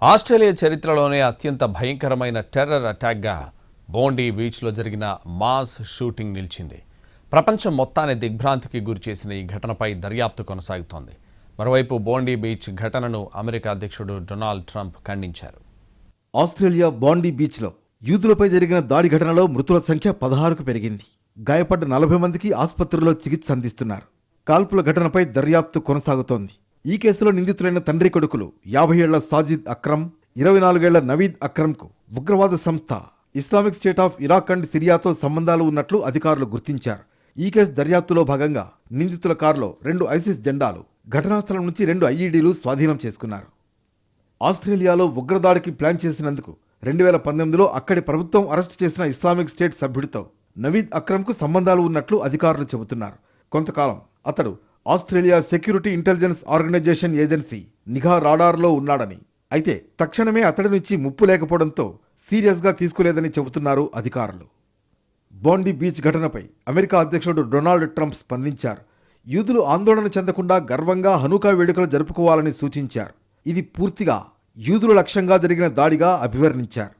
Australia చరిత్రలోనే అత్యంత భయంకరమైన టెర్రర్ అటాక్గా బోండీ బీచ్లో జరిగిన మాస్ షూటింగ్ నిలిచింది. ప్రపంచం మొత్తాన్ని దిగ్భ్రాంతికి గురిచేసిన ఈ ఘటనపై దర్యాప్తు కొనసాగుతోంది. మరోవైపు బోండీ బీచ్ ఘటనను అమెరికా అధ్యక్షుడు డొనాల్డ్ ట్రంప్ ఖండించారు. ఆస్ట్రేలియా బోండీ బీచ్లో యూదులపై జరిగిన దాడి ఘటనలో మృతుల సంఖ్య 16కు పెరిగింది. గాయపడ్డ 40 మందికి ఆసుపత్రుల్లో చికిత్స అందిస్తున్నారు. కాల్పుల ఘటనపై దర్యాప్తు కొనసాగుతోంది. ఈ కేసులో నిందితులైన తండ్రి కొడుకులు 50 ఏళ్ల సాజిద్ అక్రమ్, 24 ఏళ్ల నవీద్ అక్రమ్కు ఉగ్రవాద సంస్థ Islamic State of Iraq and సిరియాతో సంబంధాలు ఉన్నట్లు అధికారులు గుర్తించారు. ఈ కేసు దర్యాప్తులో భాగంగా నిందితుల కారులో 2 ఐసిస్ జెండాలు, ఘటనా స్థలం నుంచి 2 ఐఈడీలు స్వాధీనం చేసుకున్నారు. ఆస్ట్రేలియాలో ఉగ్రదాడికి ప్లాన్ చేసినందుకు 2018లో అక్కడి ప్రభుత్వం అరెస్టు చేసిన ఇస్లామిక్ స్టేట్ సభ్యుడితో నవీద్ అక్రమ్కు సంబంధాలు ఉన్నట్లు అధికారులు చెబుతున్నారు. కొంతకాలం అతడు Australia security intelligence organisation agency నిఘా రాడార్లో ఉన్నాడని, అయితే తక్షణమే అతడి నుంచి ముప్పు లేకపోవడంతో సీరియస్గా తీసుకోలేదని చెబుతున్నారు అధికారులు. బోండీ బీచ్ ఘటనపై అమెరికా అధ్యక్షుడు డొనాల్డ్ ట్రంప్ స్పందించారు. యూదులు ఆందోళన చెందకుండా గర్వంగా హనుకా వేడుకలు జరుపుకోవాలని సూచించారు. ఇది పూర్తిగా యూదుల లక్ష్యంగా జరిగిన దాడిగా అభివర్ణించారు.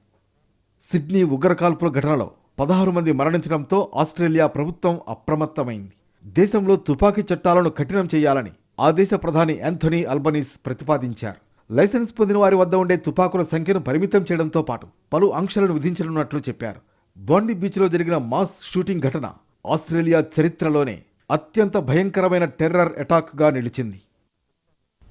సిడ్నీ ఉగ్రకాల్పుల ఘటనలో 16 మంది మరణించడంతో ఆస్ట్రేలియా ప్రభుత్వం అప్రమత్తమైంది. దేశంలో తుపాకీ చట్టాలను కఠినం చేయాలని ఆ దేశ ప్రధాని యాంథోనీ అల్బనీస్ ప్రతిపాదించారు. లైసెన్స్ పొందిన వారి వద్ద ఉండే తుపాకుల సంఖ్యను పరిమితం చేయడంతో పాటు పలు ఆంక్షలను విధించనున్నట్లు చెప్పారు. బోండీ బీచ్లో జరిగిన మాస్ షూటింగ్ ఘటన ఆస్ట్రేలియా చరిత్రలోనే అత్యంత భయంకరమైన టెర్రర్ అటాక్గా నిలిచింది.